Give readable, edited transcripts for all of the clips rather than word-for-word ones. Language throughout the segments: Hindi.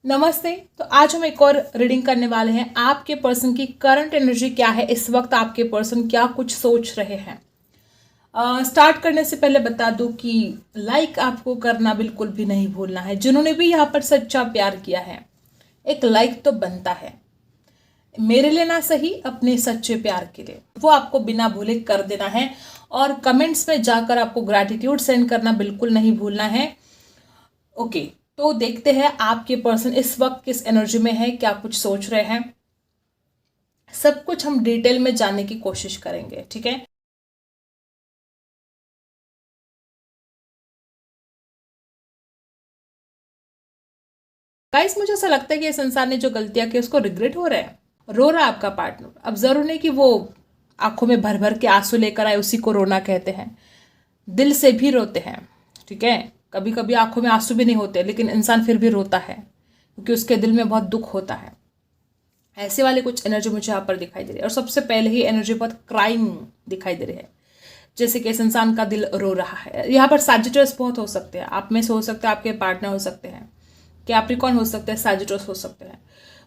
नमस्ते। तो आज हम एक और रीडिंग करने वाले हैं। आपके पर्सन की करंट एनर्जी क्या है, इस वक्त आपके पर्सन क्या कुछ सोच रहे हैं। स्टार्ट करने से पहले बता दूं कि लाइक आपको करना बिल्कुल भी नहीं भूलना है। जिन्होंने भी यहाँ पर सच्चा प्यार किया है, एक लाइक तो बनता है, मेरे लिए ना सही, अपने सच्चे प्यार के लिए, वो आपको बिना भूले कर देना है। और कमेंट्स में जाकर आपको ग्रैटिट्यूड सेंड करना बिल्कुल नहीं भूलना है। ओके, तो देखते हैं आपके पर्सन इस वक्त किस एनर्जी में है, क्या कुछ सोच रहे हैं। सब कुछ हम डिटेल में जानने की कोशिश करेंगे, ठीक है। गाइस, मुझे ऐसा लगता है कि इस इंसान ने जो गलतियां की उसको रिग्रेट हो रहा है, रो रहा है आपका पार्टनर। अब जरूर नहीं कि वो आंखों में भर भर के आंसू लेकर आए, उसी को रोना कहते हैं। दिल से भी रोते हैं, ठीक है। कभी कभी आंखों में आंसू भी नहीं होते, लेकिन इंसान फिर भी रोता है क्योंकि उसके दिल में बहुत दुख होता है। ऐसे वाले कुछ एनर्जी मुझे यहाँ पर दिखाई दे रही है। और सबसे पहले ही एनर्जी बहुत क्राइम दिखाई दे रही है, जैसे कि इस इंसान का दिल रो रहा है। यहाँ पर सैजिटस बहुत हो सकते हैं, आप में से हो सकते हैं, आपके पार्टनर हो सकते हैं, कैप्रिकॉर्न हो सकते हैं, सैजिटस हो सकते हैं।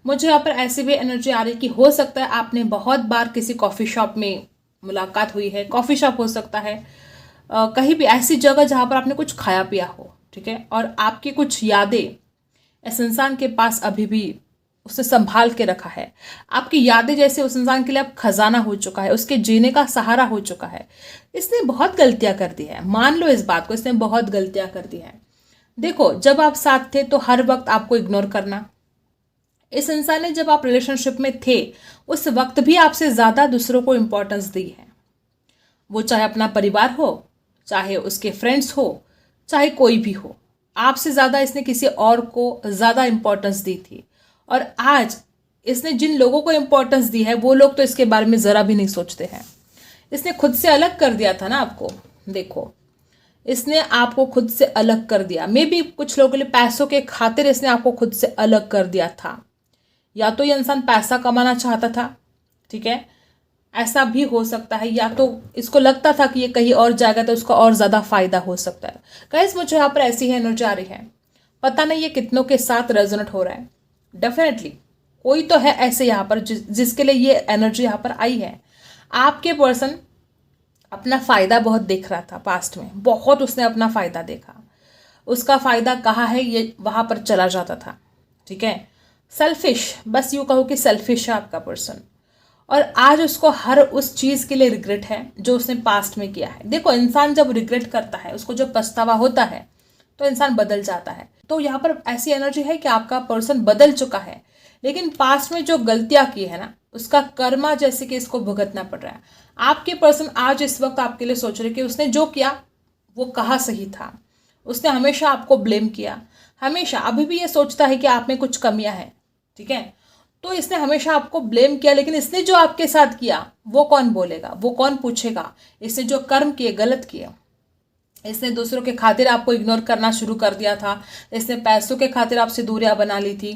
मुझे यहाँ पर ऐसी भी एनर्जी आ रही कि हो सकता है आपने बहुत बार किसी कॉफ़ी शॉप में मुलाकात हुई है। कॉफ़ी शॉप हो सकता है, कहीं भी ऐसी जगह जहाँ पर आपने कुछ खाया पिया हो, ठीक है। और आपकी कुछ यादें इस इंसान के पास अभी भी उसने संभाल के रखा है। आपकी यादें जैसे उस इंसान के लिए अब खजाना हो चुका है, उसके जीने का सहारा हो चुका है। इसने बहुत गलतियां कर दी है, मान लो इस बात को, इसने बहुत गलतियां कर दी है। देखो, जब आप साथ थे तो हर वक्त आपको इग्नोर करना। इस इंसान ने जब आप रिलेशनशिप में थे उस वक्त भी आपसे ज्यादा दूसरों को इंपॉर्टेंस दी है। वो चाहे अपना परिवार हो, चाहे उसके फ्रेंड्स हो, चाहे कोई भी हो, आपसे ज़्यादा इसने किसी और को ज़्यादा इम्पोर्टेंस दी थी। और आज इसने जिन लोगों को इम्पोर्टेंस दी है वो लोग तो इसके बारे में ज़रा भी नहीं सोचते हैं। इसने खुद से अलग कर दिया था ना आपको। देखो, इसने आपको खुद से अलग कर दिया। मे बी कुछ लोगों के लिए पैसों के खातिर इसने आपको खुद से अलग कर दिया था। या तो ये इंसान पैसा कमाना चाहता था, ठीक है, ऐसा भी हो सकता है, या तो इसको लगता था कि ये कहीं और जाएगा तो उसका और ज़्यादा फायदा हो सकता है। गाइस, मुझे यहाँ पर ऐसी है एनर्जी आ रही है। पता नहीं ये कितनों के साथ रेजोनेट हो रहा है। डेफिनेटली कोई तो है ऐसे यहाँ पर जिसके लिए ये एनर्जी यहाँ पर आई है। आपके पर्सन अपना फायदा बहुत देख रहा था पास्ट में, बहुत उसने अपना फायदा देखा। उसका फायदा कहाँ है, ये वहां पर चला जाता था, ठीक है। सेल्फिश, बस यूं कहो कि सेल्फिश है आपका पर्सन। और आज उसको हर उस चीज़ के लिए रिग्रेट है जो उसने पास्ट में किया है। देखो, इंसान जब रिग्रेट करता है, उसको जब पछतावा होता है तो इंसान बदल जाता है। तो यहाँ पर ऐसी एनर्जी है कि आपका पर्सन बदल चुका है, लेकिन पास्ट में जो गलतियां की है ना, उसका कर्मा जैसे कि इसको भुगतना पड़ रहा है। आपके पर्सन आज इस वक्त आपके लिए सोच रहे कि उसने जो किया वो कहाँ सही था। उसने हमेशा आपको ब्लेम किया, हमेशा। अभी भी ये सोचता है कि आप में कुछ कमियां हैं, ठीक है। तो इसने हमेशा आपको ब्लेम किया, लेकिन इसने जो आपके साथ किया वो कौन बोलेगा, वो कौन पूछेगा। इसने जो कर्म किए, गलत किए। इसने दूसरों के खातिर आपको इग्नोर करना शुरू कर दिया था। इसने पैसों के खातिर आपसे दूरियां बना ली थी।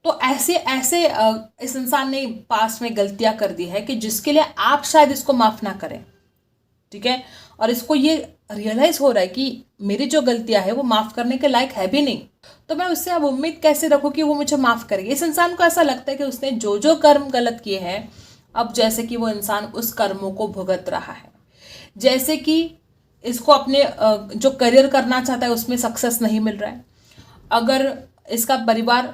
तो ऐसे ऐसे इस इंसान ने पास्ट में गलतियां कर दी है कि जिसके लिए आप शायद इसको माफ ना करें, ठीक है। और इसको ये रियलाइज हो रहा है कि मेरी जो गलतियां है वो माफ करने के लायक है भी नहीं, तो मैं उससे अब उम्मीद कैसे रखूं कि वो मुझे माफ करेगी। इस इंसान को ऐसा लगता है कि उसने जो जो कर्म गलत किए हैं, अब जैसे कि वो इंसान उस कर्मों को भुगत रहा है। जैसे कि इसको अपने जो करियर करना चाहता है उसमें सक्सेस नहीं मिल रहा है। अगर इसका परिवार,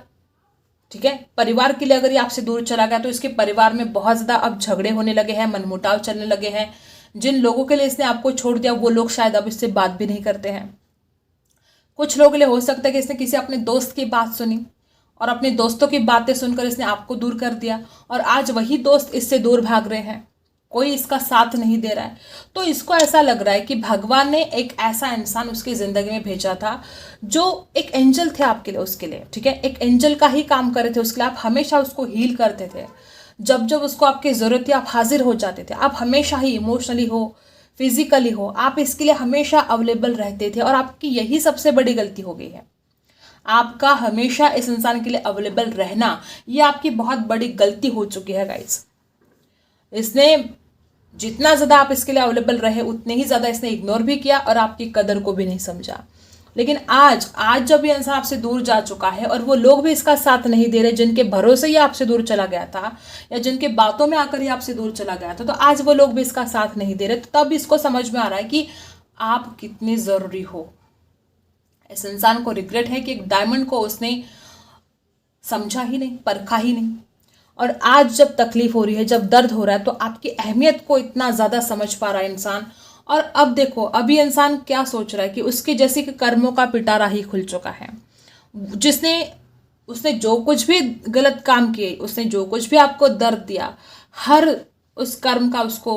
ठीक है, परिवार के लिए अगर ये आपसे दूर चला गया तो इसके परिवार में बहुत ज़्यादा अब झगड़े होने लगे हैं, मनमुटाव चलने लगे हैं। जिन लोगों के लिए इसने आपको छोड़ दिया वो लोग शायद अब इससे बात भी नहीं करते हैं। कुछ लोगों के लिए हो सकता है कि इसने किसी अपने दोस्त की बात सुनी और अपने दोस्तों की बातें सुनकर इसने आपको दूर कर दिया, और आज वही दोस्त इससे दूर भाग रहे हैं, कोई इसका साथ नहीं दे रहा है। तो इसको ऐसा लग रहा है कि भगवान ने एक ऐसा इंसान उसकी जिंदगी में भेजा था जो एक एंजल थे आपके लिए, उसके लिए, ठीक है, एक एंजल का ही काम कर रहे थे उसके लिए। आप हमेशा उसको हील करते थे। जब जब उसको आपकी जरूरत थी आप हाजिर हो जाते थे। आप हमेशा ही इमोशनली हो, फिजिकली हो, आप इसके लिए हमेशा अवेलेबल रहते थे। और आपकी यही सबसे बड़ी गलती हो गई है। आपका हमेशा इस इंसान के लिए अवेलेबल रहना, ये आपकी बहुत बड़ी गलती हो चुकी है गाइस। इसने जितना ज़्यादा आप इसके लिए अवेलेबल रहे उतने ही ज़्यादा इसने इग्नोर भी किया और आपकी कदर को भी नहीं समझा। लेकिन आज आज जब ये इंसान आपसे दूर जा चुका है और वो लोग भी इसका साथ नहीं दे रहे जिनके भरोसे ही आपसे दूर चला गया था या जिनके बातों में आकर ही आपसे दूर चला गया था, तो आज वो लोग भी इसका साथ नहीं दे रहे, तो तब इसको समझ में आ रहा है कि आप कितने ज़रूरी हो। इस इंसान को रिग्रेट है कि एक डायमंड को उसने समझा ही नहीं, परखा ही नहीं, और आज जब तकलीफ हो रही है, जब दर्द हो रहा है, तो आपकी अहमियत को इतना ज़्यादा समझ पा रहा है इंसान। और अब देखो, अभी इंसान क्या सोच रहा है कि उसके जैसे कि कर्मों का पिटारा ही खुल चुका है। जिसने उसने जो कुछ भी गलत काम किए, उसने जो कुछ भी आपको दर्द दिया, हर उस कर्म का उसको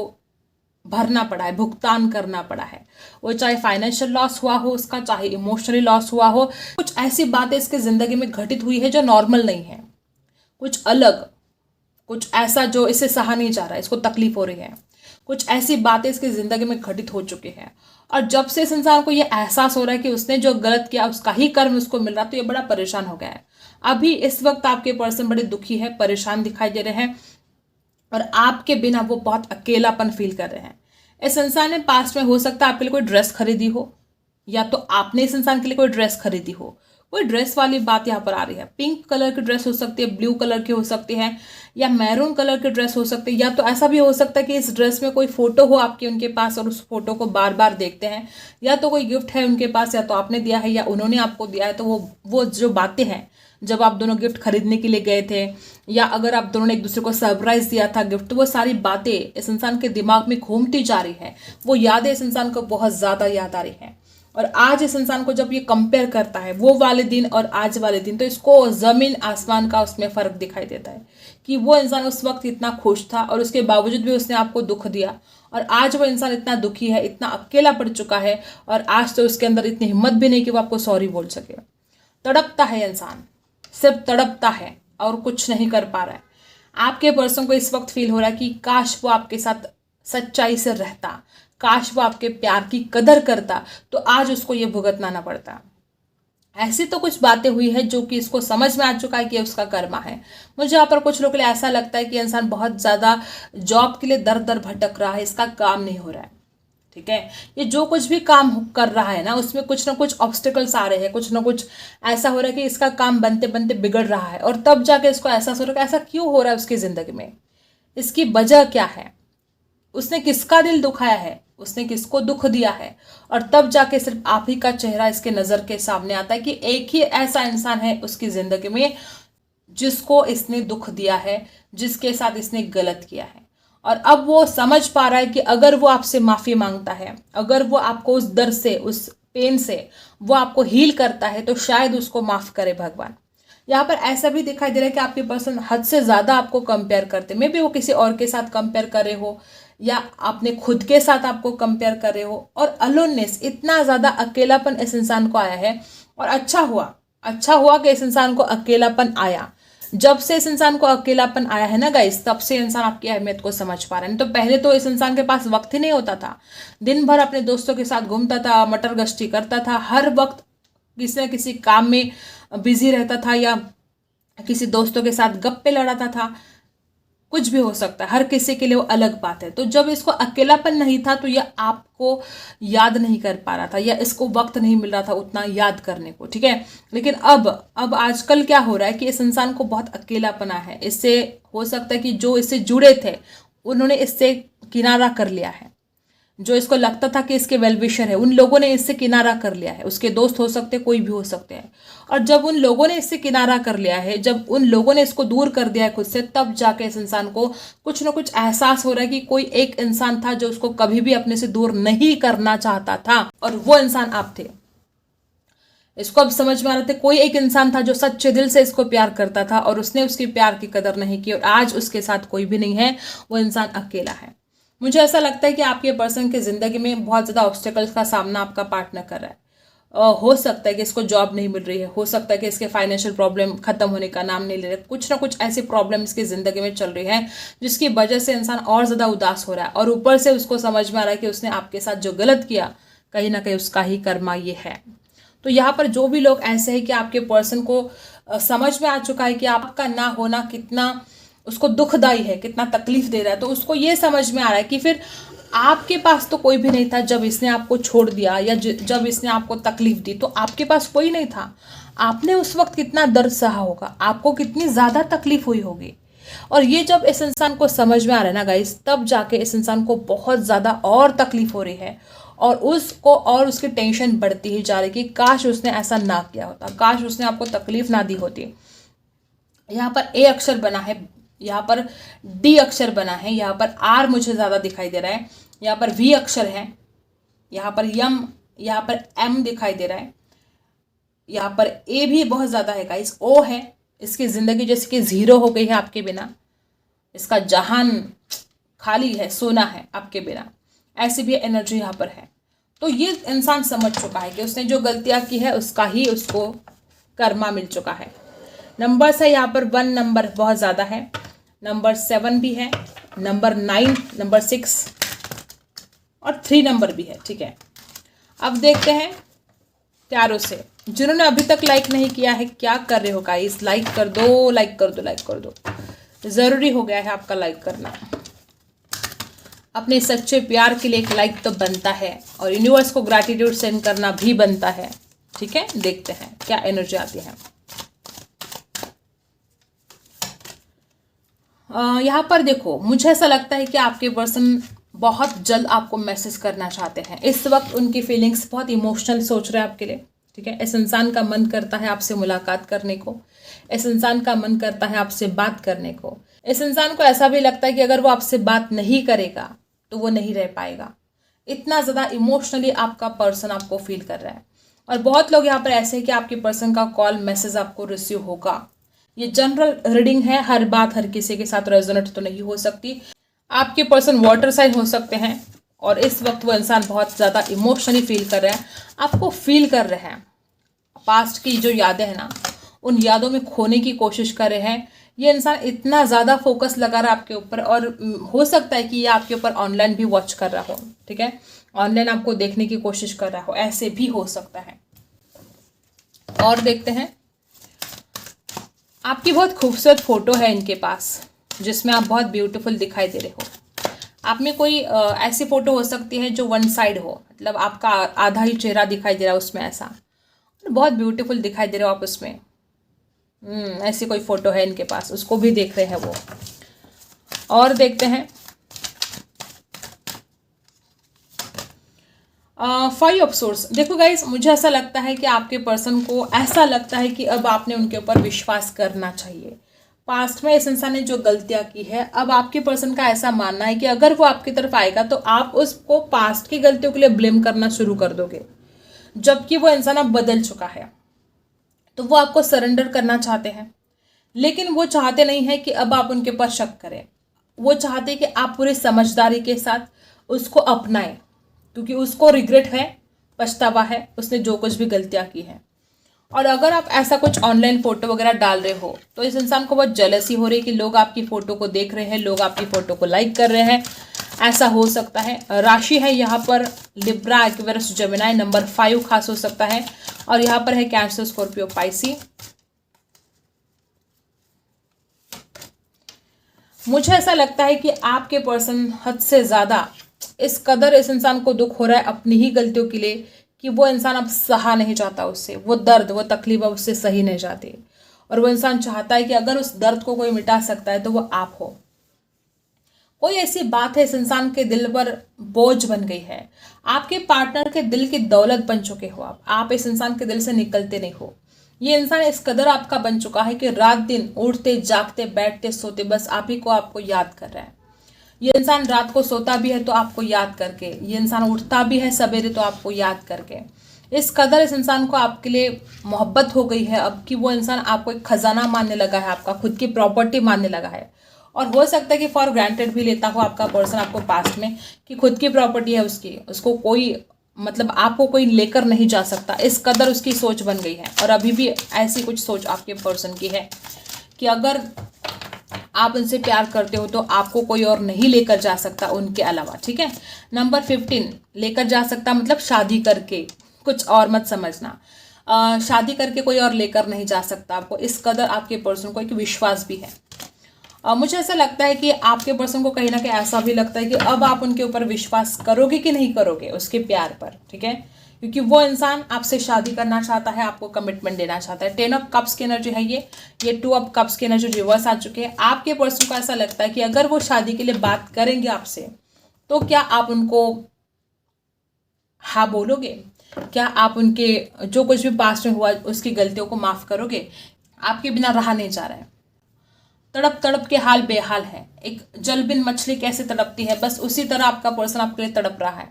भरना पड़ा है, भुगतान करना पड़ा है। वो चाहे फाइनेंशियल लॉस हुआ हो उसका, चाहे इमोशनली लॉस हुआ हो, कुछ ऐसी बातें इसके ज़िंदगी में घटित हुई है जो नॉर्मल नहीं है, कुछ अलग, कुछ ऐसा जो इसे सहा नहीं जा रहा है, इसको तकलीफ हो रही है, कुछ ऐसी बातें इसकी ज़िंदगी में घटित हो चुकी हैं। और जब से इस इंसान को ये एहसास हो रहा है कि उसने जो गलत किया उसका ही कर्म उसको मिल रहा, तो ये बड़ा परेशान हो गया है। अभी इस वक्त आपके पर्सन बड़े दुखी है, परेशान दिखाई दे रहे हैं, और आपके बिना वो बहुत अकेलापन फील कर रहे हैं। इस इंसान ने पास्ट में हो सकता है आपके लिए कोई ड्रेस खरीदी हो, या तो आपने इस इंसान के लिए कोई ड्रेस खरीदी हो। कोई ड्रेस वाली बात यहाँ पर आ रही है। पिंक कलर की ड्रेस हो सकती है, ब्लू कलर की हो सकती है, या मैरून कलर की ड्रेस हो सकती है, या तो ऐसा भी हो सकता है कि इस ड्रेस में कोई फोटो हो आपके उनके पास और उस फोटो को बार बार देखते हैं, या तो कोई गिफ्ट है उनके पास, या तो आपने दिया है या उन्होंने आपको दिया है। तो वो जो बातें हैं, जब आप दोनों गिफ्ट खरीदने के लिए गए थे, या अगर आप दोनों ने एक दूसरे को सरप्राइज दिया था गिफ्ट, तो वो सारी बातें इस इंसान के दिमाग में घूमती जा रही है। वो यादें इस इंसान को बहुत ज़्यादा याद आ रही हैं। और आज इस इंसान को जब ये कंपेयर करता है वो वाले दिन और आज वाले दिन, तो इसको ज़मीन आसमान का उसमें फ़र्क दिखाई देता है कि वो इंसान उस वक्त इतना खुश था और उसके बावजूद भी उसने आपको दुख दिया, और आज वो इंसान इतना दुखी है, इतना अकेला पड़ चुका है, और आज तो उसके अंदर इतनी हिम्मत भी नहीं कि वो आपको सॉरी बोल सके। तड़पता है इंसान, सिर्फ तड़पता है और कुछ नहीं कर पा रहा है। आपके पर्सन को इस वक्त फील हो रहा है कि काश वो आपके साथ सच्चाई से रहता, काश वो आपके प्यार की कदर करता, तो आज उसको ये भुगतना ना पड़ता। ऐसी तो कुछ बातें हुई है जो कि इसको समझ में आ चुका है कि उसका कर्मा है। मुझे यहाँ पर कुछ लोगों के लिए ऐसा लगता है कि इंसान बहुत ज़्यादा जॉब के लिए दर दर भटक रहा है, इसका काम नहीं हो रहा है। ठीक है, ये जो कुछ भी काम कर रहा है ना, उसमें कुछ ना कुछ ऑब्स्टिकल्स आ रहे हैं, कुछ ना कुछ ऐसा हो रहा है कि इसका काम बनते बनते बिगड़ रहा है, और तब जाके इसको एहसास हो रहा है कि ऐसा क्यों हो रहा है उसकी ज़िंदगी में, इसकी वजह क्या है, उसने किसका दिल दुखाया है, उसने किसको दुख दिया है। और तब जाके सिर्फ आप ही का चेहरा इसके नज़र के सामने आता है कि एक ही ऐसा इंसान है उसकी ज़िंदगी में जिसको इसने दुख दिया है, जिसके साथ इसने गलत किया है। और अब वो समझ पा रहा है कि अगर वो आपसे माफ़ी मांगता है, अगर वो आपको उस दर्द से, उस पेन से वो आपको हील करता है, तो शायद उसको माफ़ करे भगवान। यहाँ पर ऐसा भी दिखाई दे रहा है कि आपके पर्सन हद से ज़्यादा आपको कंपेयर करते, मे बी वो किसी और के साथ कंपेयर कर रहे हो, या आपने खुद के साथ आपको कंपेयर कर रहे हो। और अलोननेस, इतना ज़्यादा अकेलापन इस इंसान को आया है। और अच्छा हुआ कि इस इंसान को अकेलापन आया। जब से इस इंसान को अकेलापन आया है ना गाइस, तब से इंसान आपकी अहमियत को समझ पा रहा है। तो पहले तो इस इंसान के पास वक्त ही नहीं होता था, दिन भर अपने दोस्तों के साथ घूमता था, मटर गश्ती करता था, हर वक्त किसी न किसी काम में बिजी रहता था, या किसी दोस्तों के साथ गप्पे लड़ाता था। कुछ भी हो सकता है, हर किसी के लिए वो अलग बात है। तो जब इसको अकेलापन नहीं था, तो यह आपको याद नहीं कर पा रहा था, या इसको वक्त नहीं मिल रहा था उतना याद करने को। ठीक है, लेकिन अब आजकल क्या हो रहा है कि इस इंसान को बहुत अकेलापना है। इससे हो सकता है कि जो इससे जुड़े थे उन्होंने इससे किनारा कर लिया है, जो इसको लगता था कि इसके वेलविशर है, उन लोगों ने इससे किनारा कर लिया है। उसके दोस्त हो सकते, कोई भी हो सकते हैं। और जब उन लोगों ने इससे किनारा कर लिया है, जब उन लोगों ने इसको दूर कर दिया है खुद से, तब जाके इस इंसान को कुछ ना कुछ एहसास हो रहा है कि कोई एक इंसान था जो उसको कभी भी अपने से दूर नहीं करना चाहता था, और वो इंसान आप थे। इसको अब समझ में आ रहा था, कोई एक इंसान था जो सच्चे दिल से इसको प्यार करता था, और उसने उसकी प्यार की कदर नहीं की, और आज उसके साथ कोई भी नहीं है, वो इंसान अकेला है। मुझे ऐसा लगता है कि आपके पर्सन की ज़िंदगी में बहुत ज़्यादा ऑब्स्टेकल्स का सामना आपका पार्टनर कर रहा है। हो सकता है कि इसको जॉब नहीं मिल रही है, हो सकता है कि इसके फाइनेंशियल प्रॉब्लम खत्म होने का नाम नहीं ले रहे, कुछ ना कुछ ऐसी प्रॉब्लम इसकी ज़िंदगी में चल रही है जिसकी वजह से इंसान और ज़्यादा उदास हो रहा है। और ऊपर से उसको समझ में आ रहा है कि उसने आपके साथ जो गलत किया, कहीं ना कहीं उसका ही कर्मा ये है। तो यहाँ पर जो भी लोग ऐसे हैं कि आपके पर्सन को समझ में आ चुका है कि आपका ना होना कितना उसको दुखदाई है, कितना तकलीफ दे रहा है, तो उसको ये समझ में आ रहा है कि फिर आपके पास तो कोई भी नहीं था जब इसने आपको छोड़ दिया, या जब इसने आपको तकलीफ दी तो आपके पास कोई नहीं था। आपने उस वक्त कितना दर्द सहा होगा, आपको कितनी ज़्यादा तकलीफ हुई होगी। और ये जब इस इंसान को समझ में आ रहा है ना गाइस, तब जाके इस इंसान को बहुत ज़्यादा और तकलीफ हो रही है, और उसको और उसकी टेंशन बढ़ती ही जा रही कि काश उसने ऐसा ना किया होता, काश उसने आपको तकलीफ ना दी होती। यहाँ पर ए अक्षर बना है, यहाँ पर डी अक्षर बना है, यहाँ पर आर मुझे ज़्यादा दिखाई दे रहा है, यहाँ पर वी अक्षर है, यहाँ पर यम, यहाँ पर एम दिखाई दे रहा है, यहाँ पर ए भी बहुत ज़्यादा है गाइस, ओ है। इसकी ज़िंदगी जैसे कि ज़ीरो हो गई है आपके बिना, इसका जहान खाली है, सोना है आपके बिना, ऐसी भी एनर्जी यहाँ पर है। तो ये इंसान समझ चुका है कि उसने जो गलतियाँ की है उसका ही उसको कर्मा मिल चुका है। नंबर्स है यहाँ पर 1 नंबर बहुत ज़्यादा है, नंबर 7 भी है, नंबर 9, नंबर 6 और 3 नंबर भी है। ठीक है, अब देखते हैं प्यारों से, जिन्होंने अभी तक लाइक नहीं किया है क्या कर रहे हो गाइस, लाइक कर दो, लाइक कर दो, लाइक कर दो, ज़रूरी हो गया है आपका लाइक करना। अपने सच्चे प्यार के लिए एक लाइक तो बनता है, और यूनिवर्स को ग्रैटिट्यूड सेंड करना भी बनता है। ठीक है, देखते हैं क्या एनर्जी आती है। यहाँ पर देखो, मुझे ऐसा लगता है कि आपके पर्सन बहुत जल्द आपको मैसेज करना चाहते हैं। इस वक्त उनकी फीलिंग्स बहुत इमोशनल सोच रहे हैं आपके लिए। ठीक है, इस इंसान का मन करता है आपसे मुलाकात करने को, इस इंसान का मन करता है आपसे बात करने को। इस इंसान को ऐसा भी लगता है कि अगर वो आपसे बात नहीं करेगा तो वो नहीं रह पाएगा। इतना ज़्यादा इमोशनली आपका पर्सन आपको फील कर रहा है। और बहुत लोग यहाँ पर ऐसे हैं कि आपके पर्सन का कॉल मैसेज आपको रिसीव होगा। ये जनरल रीडिंग है, हर बात हर किसी के साथ रेजोनेट तो नहीं हो सकती। आपके पर्सन वाटर साइन हो सकते हैं, और इस वक्त वो इंसान बहुत ज़्यादा इमोशनली फील कर रहा है, आपको फील कर रहे हैं। पास्ट की जो यादें हैं ना, उन यादों में खोने की कोशिश कर रहे हैं। ये इंसान इतना ज़्यादा फोकस लगा रहा है आपके ऊपर, और हो सकता है कि ये आपके ऊपर ऑनलाइन भी वॉच कर रहा हो। ठीक है, ऑनलाइन आपको देखने की कोशिश कर रहा हो, ऐसे भी हो सकता है। और देखते हैं, आपकी बहुत खूबसूरत फोटो है इनके पास, जिसमें आप बहुत ब्यूटीफुल दिखाई दे रहे हो। आप में कोई ऐसी फोटो हो सकती है जो वन साइड हो, मतलब आपका आधा ही चेहरा दिखाई दे रहा है उसमें, ऐसा बहुत ब्यूटीफुल दिखाई दे रहे हो आप उसमें। ऐसी कोई फोटो है इनके पास, उसको भी देख रहे हैं वो। और देखते हैं 5 ऑफ सोर्स। देखो गाइस, मुझे ऐसा लगता है कि आपके पर्सन को ऐसा लगता है कि अब आपने उनके ऊपर विश्वास करना चाहिए। पास्ट में इस इंसान ने जो गलतियां की है, अब आपके पर्सन का ऐसा मानना है कि अगर वो आपकी तरफ आएगा तो आप उसको पास्ट की गलतियों के लिए ब्लेम करना शुरू कर दोगे, जबकि वो इंसान अब बदल चुका है। तो वो आपको सरेंडर करना चाहते हैं, लेकिन वो चाहते नहीं है कि अब आप उनके ऊपर शक करें। वो चाहते हैं कि आप पूरी समझदारी के साथ उसको अपनाएं, क्योंकि उसको रिग्रेट है, पछतावा है, उसने जो कुछ भी गलतियां की हैं। और अगर आप ऐसा कुछ ऑनलाइन फोटो वगैरह डाल रहे हो तो इस इंसान को बहुत जेलसी हो रही है कि लोग आपकी फ़ोटो को देख रहे हैं, लोग आपकी फ़ोटो को लाइक कर रहे हैं, ऐसा हो सकता है। राशि है यहाँ पर लिब्रा, एक्वेरियस, जेमिनी, नंबर 5 खास हो सकता है। और यहाँ पर है कैंसर, स्कॉर्पियो, पाइसी। मुझे ऐसा लगता है कि आपके पर्सन हद से ज़्यादा इस कदर इस इंसान को दुख हो रहा है अपनी ही गलतियों के लिए कि वो इंसान अब सहा नहीं चाहता उससे, वो दर्द, वो तकलीफ अब उससे सही नहीं जाती। और वो इंसान चाहता है कि अगर उस दर्द को कोई मिटा सकता है तो वो आप हो। कोई ऐसी बात है इस इंसान के दिल पर बोझ बन गई है, आपके पार्टनर के दिल की दौलत बन चुके हो आप इस इंसान के दिल से निकलते नहीं हो। ये इंसान इस कदर आपका बन चुका है कि रात दिन उठते जागते बैठते सोते बस आप ही को आपको याद कर रहा है। ये इंसान रात को सोता भी है तो आपको याद करके, ये इंसान उठता भी है सवेरे तो आपको याद करके। इस कदर इस इंसान को आपके लिए मोहब्बत हो गई है अब कि वो इंसान आपको एक खजाना मानने लगा है, आपका खुद की प्रॉपर्टी मानने लगा है। और हो सकता है कि फॉर ग्रांटेड भी लेता हो आपका पर्सन आपको पास्ट में कि खुद की प्रॉपर्टी है उसकी, उसको कोई मतलब आपको कोई लेकर नहीं जा सकता, इस कदर उसकी सोच बन गई है। और अभी भी ऐसी कुछ सोच आपके पर्सन की है कि अगर आप उनसे प्यार करते हो तो आपको कोई और नहीं लेकर जा सकता उनके अलावा। ठीक है, नंबर 15 लेकर जा सकता मतलब शादी करके, कुछ और मत समझना, शादी करके कोई और लेकर नहीं जा सकता आपको, इस कदर आपके पर्सन को एक विश्वास भी है। मुझे ऐसा लगता है कि आपके पर्सन को कहीं ना कहीं ऐसा भी लगता है कि अब आप उनके ऊपर विश्वास करोगे कि नहीं करोगे उसके प्यार पर, ठीक है, क्योंकि वो इंसान आपसे शादी करना चाहता है, आपको कमिटमेंट देना चाहता है। 10 ऑफ कप्स की एनर्जी है ये 2 ऑफ कप्स की एनर्जी रिवर्स आ चुके हैं। आपके पर्सन को ऐसा लगता है कि अगर वो शादी के लिए बात करेंगे आपसे तो क्या आप उनको हाँ बोलोगे? क्या आप उनके जो कुछ भी पास्ट में हुआ उसकी गलतियों को माफ़ करोगे? आपके बिना रहा नहीं जा रहा है, तड़प तड़प के हाल बेहाल है। एक जलबिन मछली कैसे तड़पती है, बस उसी तरह आपका पर्सन आपके लिए तड़प रहा है।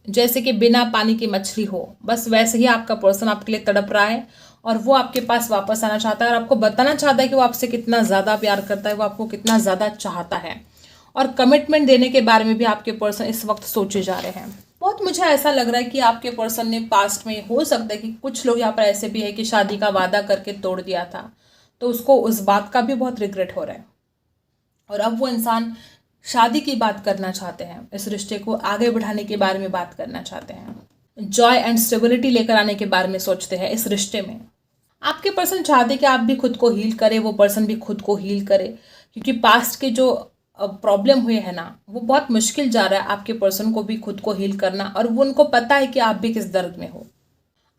जैसे कि बिना पानी की मछली हो, बस वैसे ही आपका पर्सन आपके लिए तड़प रहा है और वो आपके पास वापस आना चाहता है और आपको बताना चाहता है कि वो आपसे कितना ज़्यादा प्यार करता है, वो आपको कितना ज़्यादा चाहता है। और कमिटमेंट देने के बारे में भी आपके पर्सन इस वक्त सोचे जा रहे हैं। बहुत मुझे ऐसा लग रहा है कि आपके पर्सन ने पास्ट में, हो सकता है कि कुछ लोग यहाँ पर ऐसे भी है कि शादी का वादा करके तोड़ दिया था, तो उसको उस बात का भी बहुत रिग्रेट हो रहा है और अब वो इंसान शादी की बात करना चाहते हैं, इस रिश्ते को आगे बढ़ाने के बारे में बात करना चाहते हैं, जॉय एंड स्टेबिलिटी लेकर आने के बारे में सोचते हैं इस रिश्ते में। आपके पर्सन चाहते कि आप भी खुद को हील करे, वो पर्सन भी खुद को हील करे, क्योंकि पास्ट के जो प्रॉब्लम हुए हैं ना, वो बहुत मुश्किल जा रहा है आपके पर्सन को भी खुद को हील करना, और वो उनको पता है कि आप भी किस दर्द में हो।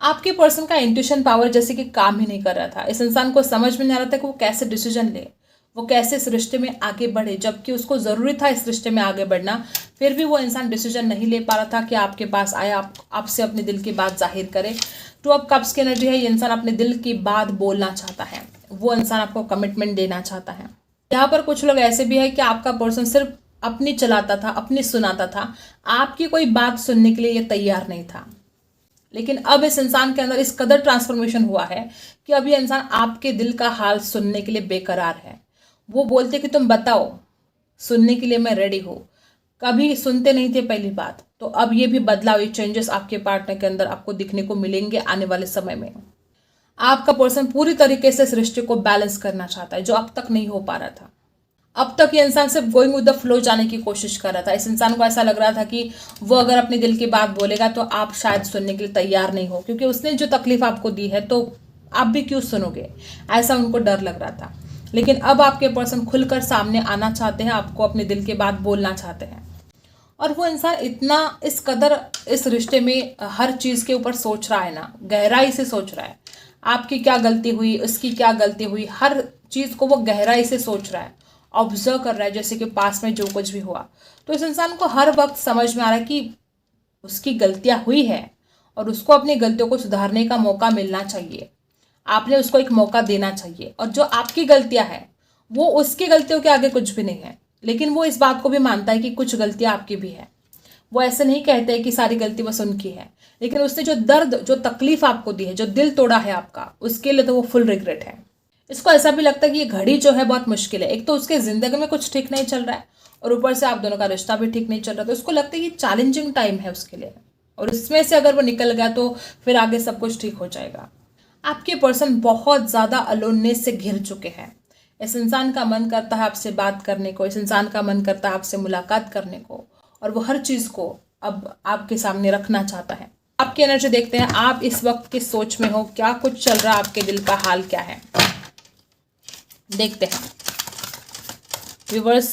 आपके पर्सन का इंट्यूशन पावर जैसे कि काम ही नहीं कर रहा था। इस इंसान को समझ में नहीं आ रहा था कि वो कैसे डिसीजन ले, वो कैसे इस रिश्ते में आगे बढ़े, जबकि उसको ज़रूरी था इस रिश्ते में आगे बढ़ना, फिर भी वो इंसान डिसीजन नहीं ले पा रहा था कि आपके पास आए, आपसे अपने दिल की बात जाहिर करे। 2 ऑफ कप्स की एनर्जी है, ये इंसान अपने दिल की बात बोलना चाहता है, वो इंसान आपको कमिटमेंट देना चाहता है। यहाँ पर कुछ लोग ऐसे भी है कि आपका पर्सन सिर्फ अपनी चलाता था, अपनी सुनाता था, आपकी कोई बात सुनने के लिए ये तैयार नहीं था। लेकिन अब इस इंसान के अंदर इस कदर ट्रांसफॉर्मेशन हुआ है कि अब ये इंसान आपके दिल का हाल सुनने के लिए बेकरार है। वो बोलते कि तुम बताओ, सुनने के लिए मैं रेडी हूँ। कभी सुनते नहीं थे पहली बात, तो अब ये भी बदलाव, ये चेंजेस आपके पार्टनर के अंदर आपको दिखने को मिलेंगे आने वाले समय में। आपका पर्सन पूरी तरीके से इस रिश्ते को बैलेंस करना चाहता है, जो अब तक नहीं हो पा रहा था। अब तक ये इंसान सिर्फ गोइंग विद द फ्लो जाने की कोशिश कर रहा था। इस इंसान को ऐसा लग रहा था कि वो अगर अपने दिल की बात बोलेगा तो आप शायद सुनने के लिए तैयार नहीं हो, क्योंकि उसने जो तकलीफ आपको दी है तो आप भी क्यों सुनोगे, ऐसा उनको डर लग रहा था। लेकिन अब आपके पर्सन खुलकर सामने आना चाहते हैं, आपको अपने दिल की बात बोलना चाहते हैं। और वो इंसान इतना इस कदर इस रिश्ते में हर चीज़ के ऊपर सोच रहा है ना, गहराई से सोच रहा है, आपकी क्या गलती हुई, उसकी क्या गलती हुई, हर चीज़ को वो गहराई से सोच रहा है, ऑब्जर्व कर रहा है, जैसे कि पास में जो कुछ भी हुआ। तो इस इंसान को हर वक्त समझ में आ रहा है कि उसकी गलतियां हुई है और उसको अपनी गलतियों को सुधारने का मौका मिलना चाहिए। आपने उसको एक मौका देना चाहिए, और जो आपकी गलतियां हैं वो उसकी गलतियों के आगे कुछ भी नहीं है। लेकिन वो इस बात को भी मानता है कि कुछ गलतियां आपकी भी है। वो ऐसे नहीं कहते कि सारी गलती बस उनकी है, लेकिन उसने जो दर्द, जो तकलीफ आपको दी है, जो दिल तोड़ा है आपका, उसके लिए तो वो फुल रिग्रेट है। इसको ऐसा भी लगता है कि ये घड़ी जो है बहुत मुश्किल है। एक तो उसके ज़िंदगी में कुछ ठीक नहीं चल रहा है और ऊपर से आप दोनों का रिश्ता भी ठीक नहीं चल रहा, तो उसको लगता है कि चैलेंजिंग टाइम है उसके लिए, और इसमें से अगर वो निकल गया तो फिर आगे सब कुछ ठीक हो जाएगा। आपके पर्सन बहुत ज़्यादा अलोननेस से घिर चुके हैं। इस इंसान का मन करता है आपसे बात करने को, इस इंसान का मन करता है आपसे मुलाकात करने को, और वो हर चीज़ को अब आपके सामने रखना चाहता है। आपकी एनर्जी देखते हैं, आप इस वक्त किस सोच में हो, क्या कुछ चल रहा है, आपके दिल का हाल क्या है, देखते हैं। व्यूअर्स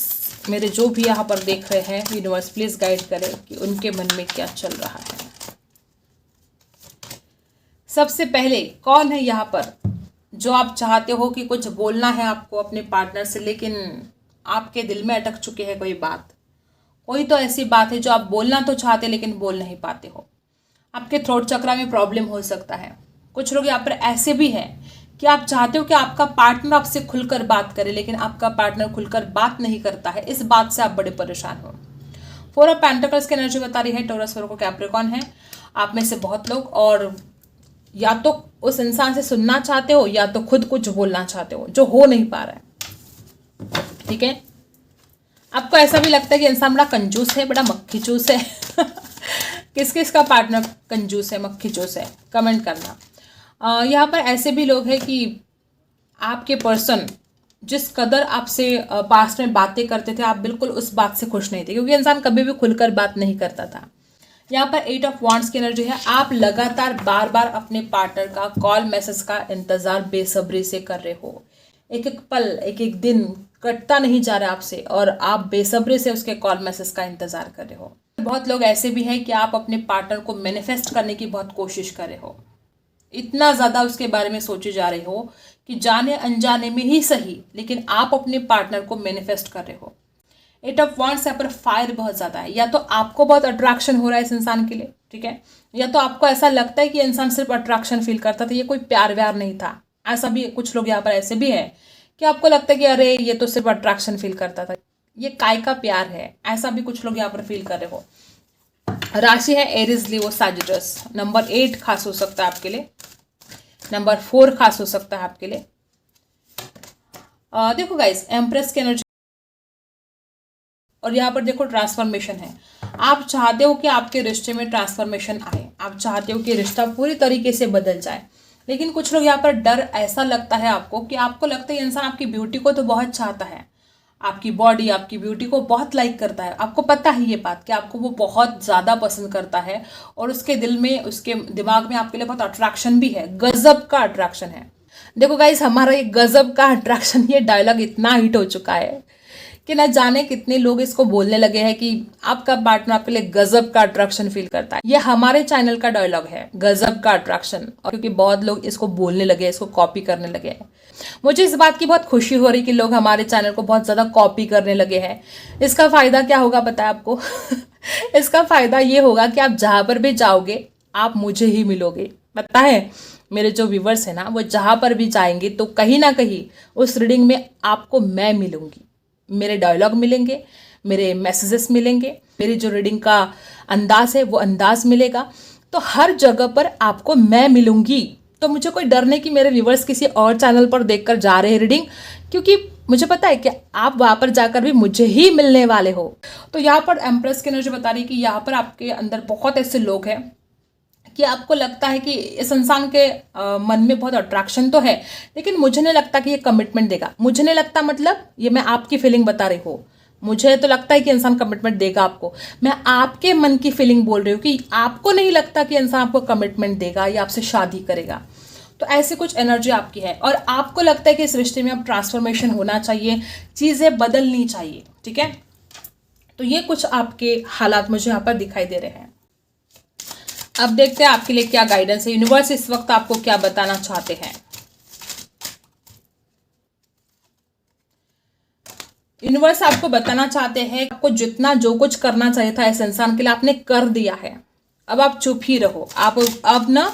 मेरे जो भी यहाँ पर देख रहे हैं, यूनिवर्स प्लीज गाइड करें कि उनके मन में क्या चल रहा है। सबसे पहले कौन है यहाँ पर जो आप चाहते हो कि कुछ बोलना है आपको अपने पार्टनर से, लेकिन आपके दिल में अटक चुकी है कोई बात, कोई तो ऐसी बात है जो आप बोलना तो चाहते लेकिन बोल नहीं पाते हो। आपके थ्रोट चक्रा में प्रॉब्लम हो सकता है। कुछ लोग यहाँ पर ऐसे भी हैं कि आप चाहते हो कि आपका पार्टनर आपसे खुलकर बात करे, लेकिन आपका पार्टनर खुलकर बात नहीं करता है। इस बात से आप बड़े परेशान हो। 4 ऑफ पेंटिकल्स की एनर्जी बता रही है टॉरस, वर्गो, कैप्रिकॉर्न है आप में से बहुत लोग, और या तो उस इंसान से सुनना चाहते हो या तो खुद कुछ बोलना चाहते हो, जो हो नहीं पा रहा है। ठीक है, आपको ऐसा भी लगता है कि इंसान बड़ा कंजूस है, बड़ा मक्खी चूस है। किस किस का पार्टनर कंजूस है, मक्खी चूस है, कमेंट करना। यहाँ पर ऐसे भी लोग हैं कि आपके पर्सन जिस कदर आपसे पास्ट में बातें करते थे, आप बिल्कुल उस बात से खुश नहीं थे, क्योंकि इंसान कभी भी खुलकर बात नहीं करता था। यहाँ पर 8 ऑफ वांड्स की एनर्जी है। आप लगातार बार बार अपने पार्टनर का कॉल मैसेज का इंतजार बेसब्री से कर रहे हो। एक एक पल, एक एक दिन कटता नहीं जा रहा आपसे और आप बेसब्री से उसके कॉल मैसेज का इंतजार कर रहे हो। बहुत लोग ऐसे भी हैं कि आप अपने पार्टनर को मैनिफेस्ट करने की बहुत कोशिश कर रहे हो, इतना ज़्यादा उसके बारे में सोचे जा रहे हो कि जाने अनजाने में ही सही, लेकिन आप अपने पार्टनर को मैनिफेस्ट कर रहे हो। 8 ऑफ वांड्स यहाँ पर फायर बहुत ज़्यादा है। या तो आपको बहुत अट्रैक्शन हो रहा है इस इंसान के लिए, ठीक है, या तो आपको ऐसा लगता है कि इंसान सिर्फ अट्रैक्शन फील करता था, ये कोई प्यार व्यार नहीं था। ऐसा भी कुछ लोग यहाँ पर ऐसे भी है कि आपको लगता है कि अरे ये तो सिर्फ अट्रैक्शन फील करता था, ये काय का प्यार है, ऐसा भी कुछ लोग यहाँ पर फील कर रहे हो। राशि है एरीज, लियो, सैजिटस। नंबर 8 खास हो सकता है आपके लिए, नंबर 4 खास हो सकता है आपके लिए। देखो गाइस, एम्प्रेस की एनर्जी और यहाँ पर देखो ट्रांसफॉर्मेशन है। आप चाहते हो कि आपके रिश्ते में ट्रांसफॉर्मेशन आए, आप चाहते हो कि रिश्ता पूरी तरीके से बदल जाए, लेकिन कुछ लोग यहाँ पर डर ऐसा लगता है आपको कि आपको लगता है इंसान आपकी ब्यूटी को तो बहुत चाहता है, आपकी बॉडी, आपकी ब्यूटी को बहुत लाइक करता है। आपको पता है ये बात कि आपको वो बहुत ज़्यादा पसंद करता है और उसके दिल में, उसके दिमाग में आपके लिए बहुत अट्रैक्शन भी है, गजब का अट्रैक्शन है। देखो गाइस, हमारा ये गजब का अट्रैक्शन, ये डायलॉग इतना हिट हो चुका है कि ना जाने कितने लोग इसको बोलने लगे हैं कि आपका पार्टनर आपके लिए गजब का अट्रैक्शन फील करता है। ये हमारे चैनल का डायलॉग है, गजब का अट्रैक्शन, और क्योंकि बहुत लोग इसको बोलने लगे, इसको कॉपी करने लगे हैं। मुझे इस बात की बहुत खुशी हो रही कि लोग हमारे चैनल को बहुत ज़्यादा कॉपी करने लगे हैं। इसका फ़ायदा क्या होगा पता है आपको? इसका फ़ायदा ये होगा कि आप जहाँ पर भी जाओगे आप मुझे ही मिलोगे। पता है, मेरे जो व्यूवर्स हैं ना, वो जहाँ पर भी जाएंगे तो कहीं ना कहीं उस रीडिंग में आपको मैं मिलूंगी, मेरे डायलॉग मिलेंगे, मेरे मैसेजेस मिलेंगे, मेरी जो रीडिंग का अंदाज है वो अंदाज मिलेगा। तो हर जगह पर आपको मैं मिलूंगी। तो मुझे कोई डर नहीं कि मेरे व्यूवर्स किसी और चैनल पर देखकर जा रहे हैं रीडिंग, क्योंकि मुझे पता है कि आप वहाँ पर जाकर भी मुझे ही मिलने वाले हो। तो यहाँ पर एम्प्रेस की एनर्जी बता रही है कि यहाँ पर आपके अंदर बहुत ऐसे लोग हैं कि आपको लगता है कि इस इंसान के मन में बहुत अट्रैक्शन तो है, लेकिन मुझे नहीं लगता कि ये कमिटमेंट देगा। मुझे नहीं लगता, मतलब ये मैं आपकी फीलिंग बता रही हूँ। मुझे तो लगता है कि इंसान कमिटमेंट देगा आपको। मैं आपके मन की फीलिंग बोल रही हूँ कि आपको नहीं लगता कि इंसान आपको कमिटमेंट देगा या आपसे शादी करेगा। तो ऐसी कुछ एनर्जी आपकी है और आपको लगता है कि इस रिश्ते में अब ट्रांसफॉर्मेशन होना चाहिए, चीज़ें बदलनी चाहिए, ठीक है। तो ये कुछ आपके हालात मुझे यहाँ पर दिखाई दे रहे हैं। अब देखते हैं आपके लिए क्या गाइडेंस है, यूनिवर्स इस वक्त आपको क्या बताना चाहते हैं। यूनिवर्स आपको बताना चाहते हैं आपको जितना जो कुछ करना चाहिए था इस इंसान के लिए आपने कर दिया है। अब आप चुप ही रहो। आप अब ना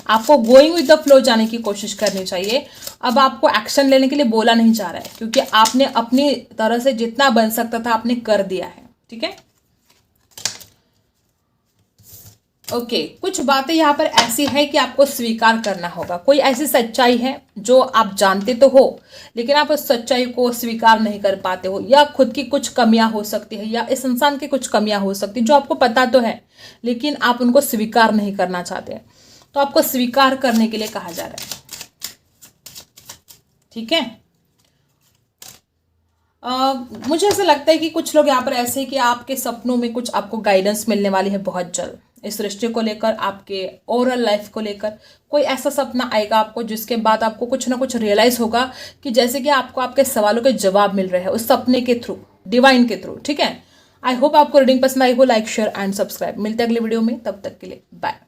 आपको गोइंग विद द फ्लो जाने की कोशिश करनी चाहिए। अब आपको एक्शन लेने के लिए बोला नहीं जा रहा है, क्योंकि आपने अपनी तरह से जितना बन सकता था आपने कर दिया है, ठीक है। ओके, कुछ बातें यहाँ पर ऐसी है कि आपको स्वीकार करना होगा। कोई ऐसी सच्चाई है जो आप जानते तो हो, लेकिन आप उस सच्चाई को स्वीकार नहीं कर पाते हो, या खुद की कुछ कमियां हो सकती है, या इस इंसान की कुछ कमियां हो सकती है जो आपको पता तो है, लेकिन आप उनको स्वीकार नहीं करना चाहते। तो आपको स्वीकार करने के लिए कहा जा रहा है, ठीक है। मुझे ऐसा लगता है कि कुछ लोग यहाँ पर ऐसे हैं कि आपके सपनों में कुछ आपको गाइडेंस मिलने वाली है बहुत जल्द। इस रिश्ते को लेकर, आपके ओवरऑल लाइफ को लेकर कोई ऐसा सपना आएगा आपको जिसके बाद आपको कुछ ना कुछ रियलाइज होगा कि जैसे कि आपको आपके सवालों के जवाब मिल रहे हैं उस सपने के थ्रू, डिवाइन के थ्रू, ठीक है। आई होप आपको रीडिंग पसंद आई हो। Like, share and subscribe. मिलते हैं अगली वीडियो में, तब तक के लिए बाय।